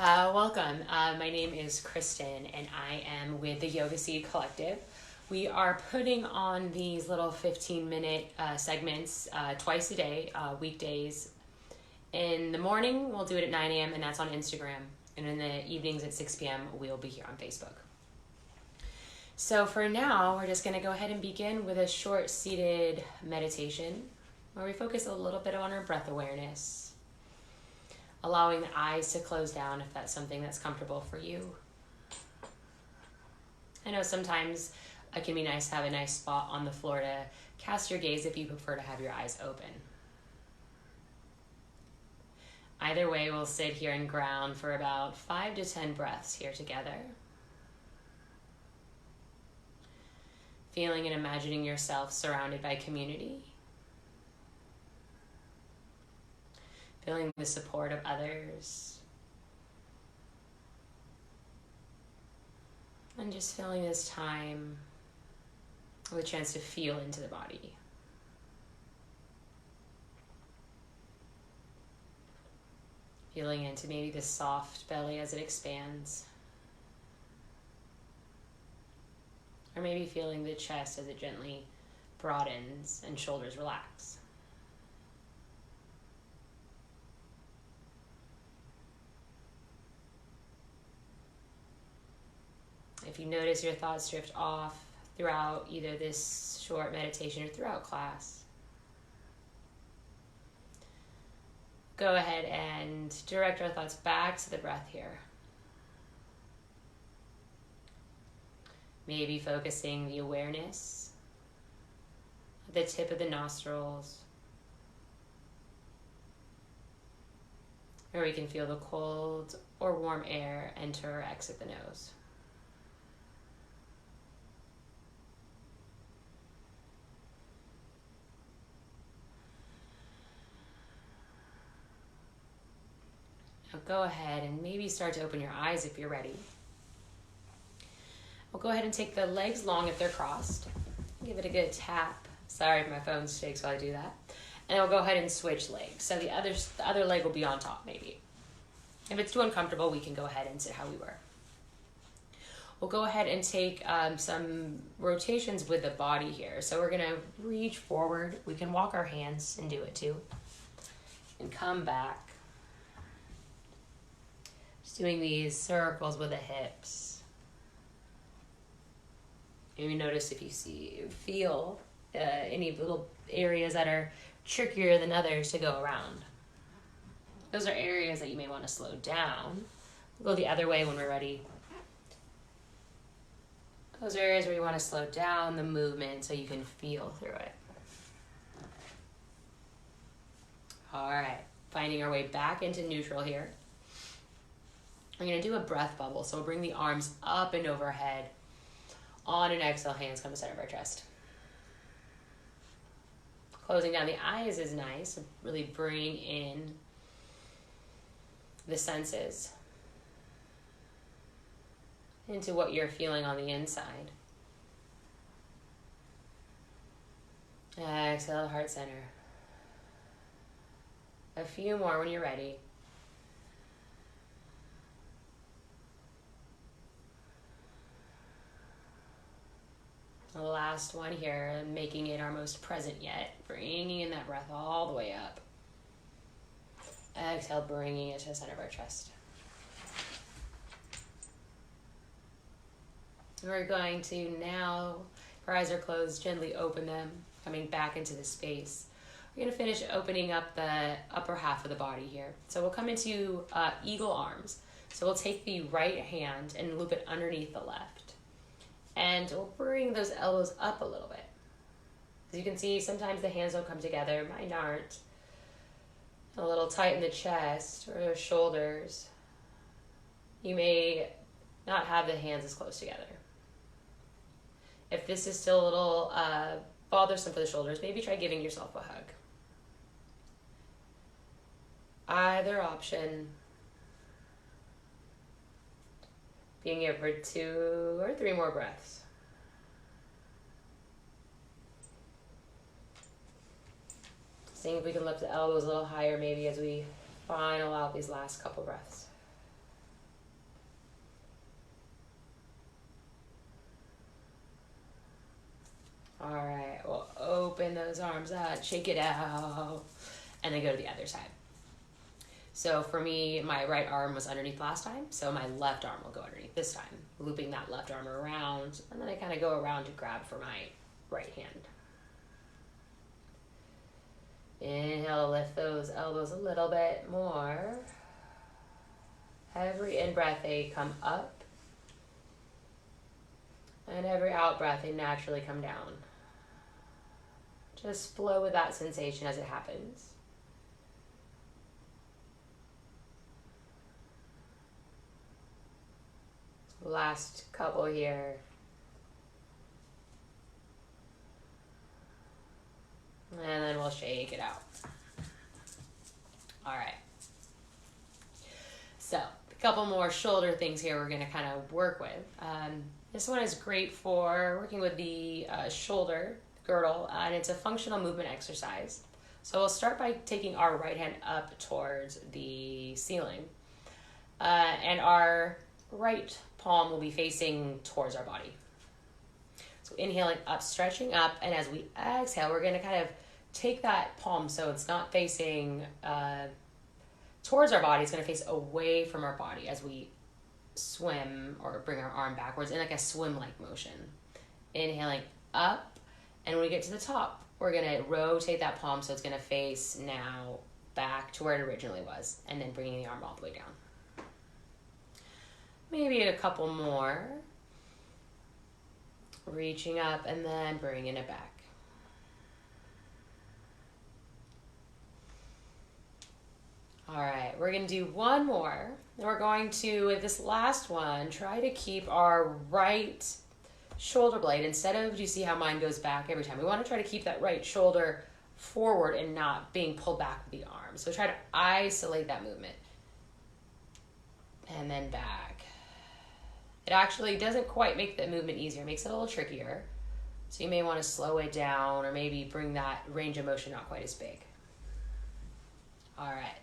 Welcome. My name is Kristen, and I am with the Yoga Seed Collective. We are putting on these little 15-minute segments twice a day, weekdays. In the morning, we'll do it at 9 a.m., and that's on Instagram. And in the evenings at 6 p.m., we'll be here on Facebook. So for now, we're just going to go ahead and begin with a short seated meditation where we focus a little bit on our breath awareness, allowing the eyes to close down if that's something that's comfortable for you. I know sometimes it can be nice to have a nice spot on the floor to cast your gaze if you prefer to have your eyes open. Either way, we'll sit here and ground for about 5 to 10 breaths here together. Feeling and imagining yourself surrounded by community. Feeling the support of others. And just feeling this time with a chance to feel into the body. Feeling into maybe the soft belly as it expands. Or maybe feeling the chest as it gently broadens and shoulders relax. If you notice your thoughts drift off throughout either this short meditation or throughout class, go ahead and direct our thoughts back to the breath here. Maybe focusing the awareness at the tip of the nostrils, where we can feel the cold or warm air enter or exit the nose. Now go ahead and maybe start to open your eyes if you're ready. We'll go ahead and take the legs long if they're crossed. Give it a good tap. Sorry if my phone shakes while I do that. And we'll go ahead and switch legs. So the other leg will be on top maybe. If it's too uncomfortable, we can go ahead and sit how we were. We'll go ahead and take some rotations with the body here. So we're going to reach forward. We can walk our hands and do it too. And come back. Just doing these circles with the hips. Maybe notice if you feel any little areas that are trickier than others to go around. Those are areas that you may want to slow down. We'll go the other way when we're ready. Those are areas where you want to slow down the movement so you can feel through it. All right, finding our way back into neutral here. We're going to do a breath bubble. So we'll bring the arms up and overhead. On an exhale, hands come to the center of our chest. Closing down the eyes is nice. So really bring in the senses into what you're feeling on the inside. Exhale, heart center. A few more when you're ready. The last one here, making it our most present yet. Bringing in that breath all the way up. Exhale, bringing it to the center of our chest. We're going to now, if our eyes are closed, gently open them, coming back into the space. We're going to finish opening up the upper half of the body here. So we'll come into eagle arms. So we'll take the right hand and loop it underneath the left. And we'll bring those elbows up a little bit. As you can see, sometimes the hands don't come together. Mine aren't. A little tight in the chest or the shoulders. You may not have the hands as close together. If this is still a little bothersome for the shoulders, maybe try giving yourself a hug. Either option. Being here for 2 or 3 more breaths. Seeing if we can lift the elbows a little higher maybe as we final out these last couple breaths. All right, we'll open those arms up, shake it out, and then go to the other side. So for me, my right arm was underneath last time, so my left arm will go underneath this time, looping that left arm around, and then I kind of go around to grab for my right hand. Inhale, lift those elbows a little bit more. Every in-breath, they come up. And every out-breath, they naturally come down. Just flow with that sensation as it happens. Last couple here. And then we'll shake it out. All right. So, a couple more shoulder things here we're going to kind of work with. This one is great for working with the shoulder girdle, and it's a functional movement exercise. So we'll start by taking our right hand up towards the ceiling, and our right palm will be facing towards our body. So inhaling up, stretching up, and as we exhale, we're going to kind of take that palm so it's not facing towards our body. It's going to face away from our body as we swim or bring our arm backwards in like a swim-like motion. Inhaling up, and when we get to the top, we're going to rotate that palm so it's going to face now back to where it originally was, and then bringing the arm all the way down. Maybe a couple more. Reaching up and then bringing it back. All right, we're going to do one more. And we're going to, with this last one, try to keep our right shoulder blade, instead of, you see how mine goes back every time? We want to try to keep that right shoulder forward and not being pulled back with the arm. So try to isolate that movement. And then back. It actually doesn't quite make the movement easier. It makes it a little trickier. So you may want to slow it down or maybe bring that range of motion not quite as big. All right.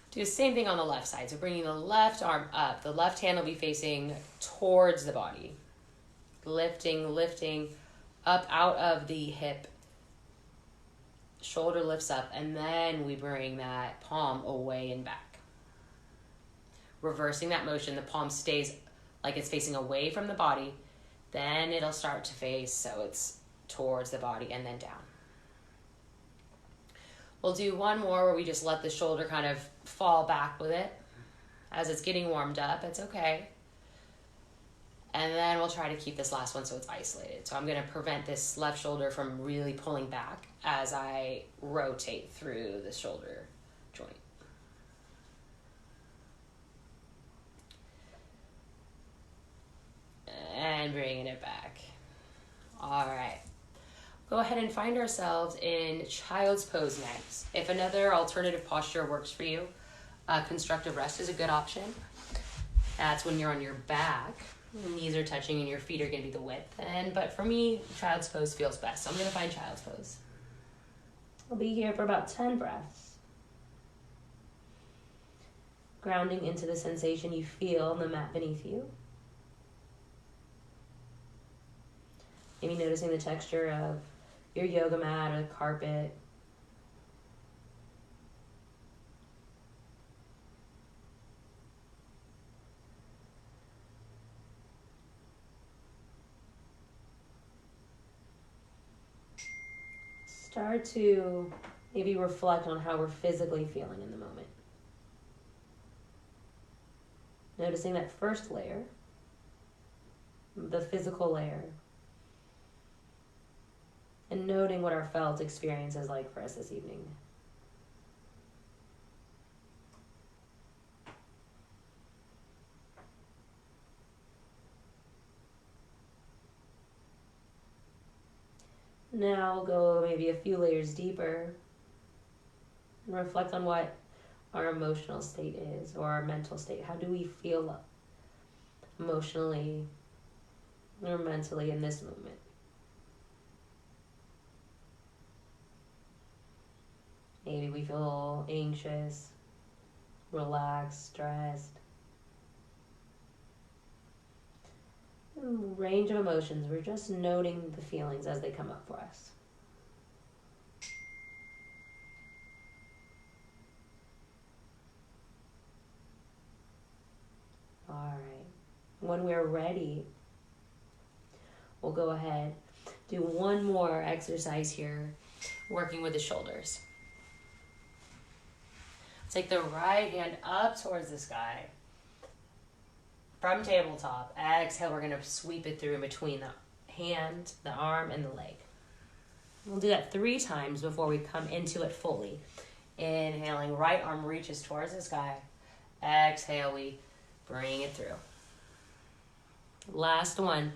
Do the same thing on the left side. So bringing the left arm up. The left hand will be facing towards the body. Lifting up out of the hip. Shoulder lifts up, and then we bring that palm away and back. Reversing that motion, the palm stays like it's facing away from the body. Then it'll start to face so it's towards the body and then down. We'll do one more where we just let the shoulder kind of fall back with it as it's getting warmed up. It's okay. And then we'll try to keep this last one so it's isolated. So I'm going to prevent this left shoulder from really pulling back as I rotate through the shoulder joint. And bringing it back. All right. Go ahead and find ourselves in child's pose next. If another alternative posture works for you, constructive rest is a good option. That's when you're on your back. Your knees are touching and your feet are going to be the width. But for me, child's pose feels best. So I'm going to find child's pose. I'll be here for about 10 breaths. Grounding into the sensation you feel on the mat beneath you. Maybe noticing the texture of your yoga mat or the carpet. Start to maybe reflect on how we're physically feeling in the moment. Noticing that first layer, the physical layer, and noting what our felt experience is like for us this evening. Now we'll go maybe a few layers deeper and reflect on what our emotional state is or our mental state. How do we feel emotionally or mentally in this moment? Maybe we feel anxious, relaxed, stressed. Range of emotions. We're just noting the feelings as they come up for us. All right. When we're ready, we'll go ahead, do one more exercise here, working with the shoulders. Take the right hand up towards the sky. From tabletop, exhale, we're going to sweep it through in between the hand, the arm, and the leg. We'll do that 3 times before we come into it fully. Inhaling, right arm reaches towards the sky. Exhale, we bring it through. Last one,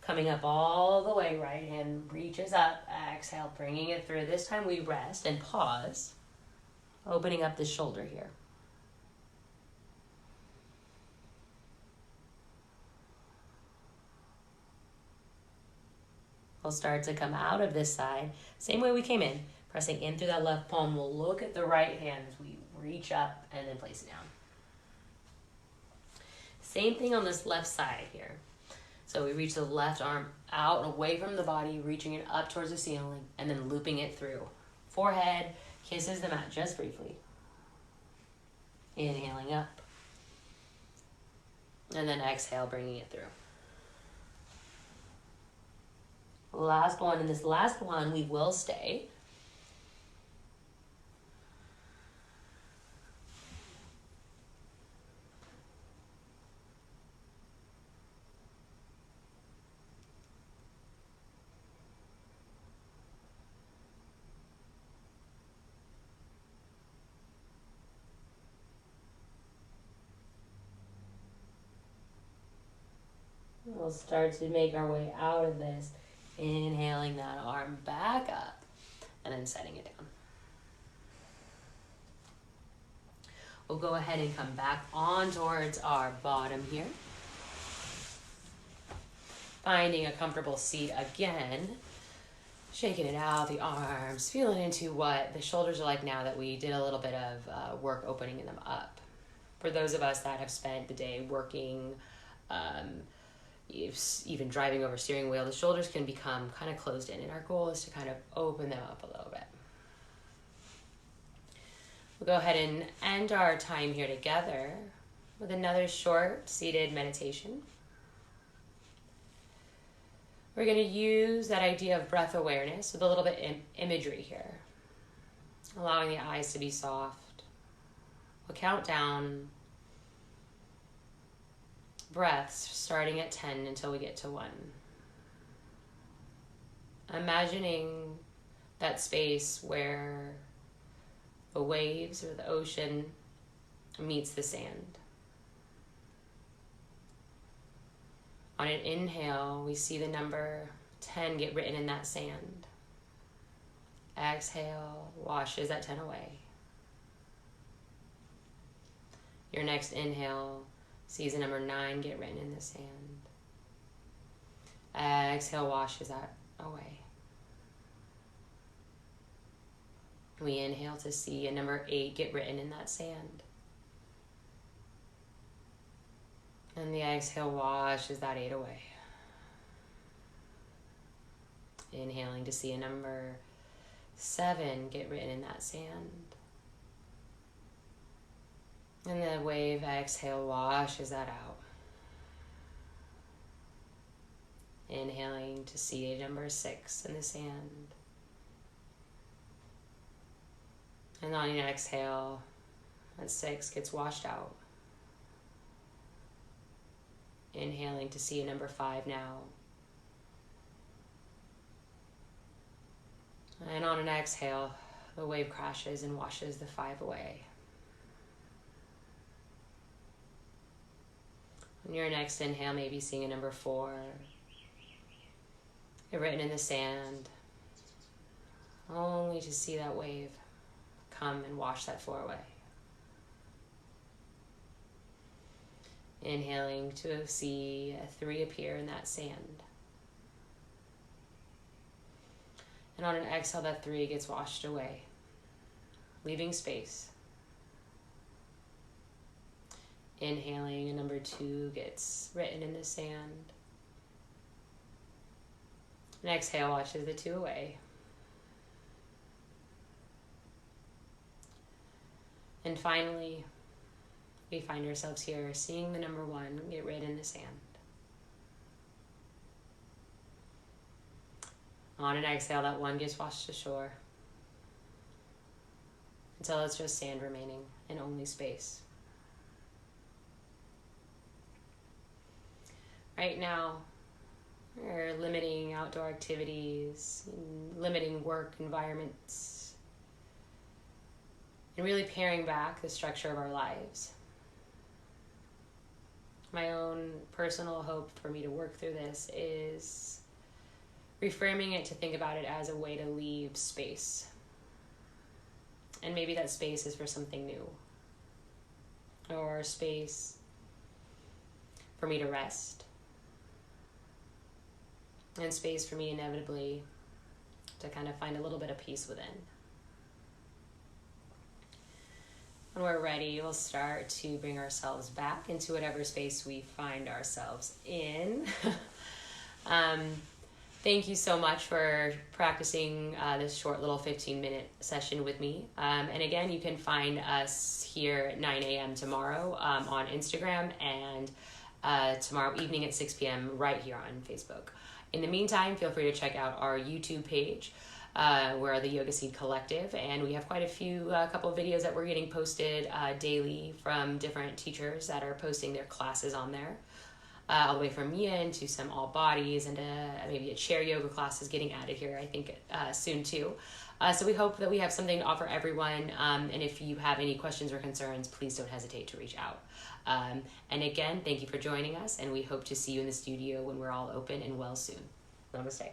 coming up all the way, right hand reaches up. Exhale, bringing it through. This time we rest and pause, opening up the shoulder here. We'll start to come out of this side, same way we came in, pressing in through that left palm. We'll look at the right hand as we reach up and then place it down. Same thing on this left side here. So we reach the left arm out and away from the body, reaching it up towards the ceiling, and then looping it through. Forehead kisses the mat just briefly. Inhaling up. And then exhale, bringing it through. Last one, and this last one we will stay. We'll start to make our way out of this. Inhaling that arm back up and then setting it down. We'll go ahead and come back on towards our bottom here. Finding a comfortable seat again. Shaking it out, the arms, feeling into what the shoulders are like now that we did a little bit of work opening them up. For those of us that have spent the day working, even driving over steering wheel, the shoulders can become kind of closed in, and our goal is to kind of open them up a little bit. We'll go ahead and end our time here together with another short seated meditation. We're going to use that idea of breath awareness with a little bit imagery here, allowing the eyes to be soft. We'll count down breaths starting at 10 until we get to 1. Imagining that space where the waves or the ocean meets the sand. On an inhale, we see the number 10 get written in that sand. Exhale, washes that 10 away. Your next inhale sees the number 9 get written in the sand. Exhale, washes that away. We inhale to see a number 8 get written in that sand. And the exhale washes that 8 away. Inhaling to see a number 7 get written in that sand. And the wave exhale washes that out. Inhaling to see a number 6 in the sand. And on your exhale, that 6 gets washed out. Inhaling to see a number 5 now. And on an exhale, the wave crashes and washes the 5 away. On your next inhale, maybe seeing a number 4 written in the sand, only to see that wave come and wash that 4 away. Inhaling to see a 3 appear in that sand. And on an exhale, that 3 gets washed away, leaving space. Inhaling, a number 2 gets written in the sand. And exhale washes the two away. And finally, we find ourselves here seeing the number 1 get written in the sand. On an exhale, that 1 gets washed ashore until it's just sand remaining and only space. Right now, we're limiting outdoor activities, limiting work environments, and really paring back the structure of our lives. My own personal hope for me to work through this is reframing it to think about it as a way to leave space. And maybe that space is for something new, or space for me to rest, and space for me inevitably to kind of find a little bit of peace within. When we're ready, we'll start to bring ourselves back into whatever space we find ourselves in. Thank you so much for practicing this short little 15-minute session with me. And again, you can find us here at 9 a.m. tomorrow on Instagram, and tomorrow evening at 6 p.m. right here on Facebook. In the meantime, feel free to check out our YouTube page. We're the Yoga Seed Collective, and we have quite a couple of videos that we're getting posted daily from different teachers that are posting their classes on there. All the way from yin to some all bodies, and maybe a chair yoga class is getting added here, I think, soon too. So we hope that we have something to offer everyone. And if you have any questions or concerns, please don't hesitate to reach out. And again, thank you for joining us, and we hope to see you in the studio when we're all open and well soon. Namaste.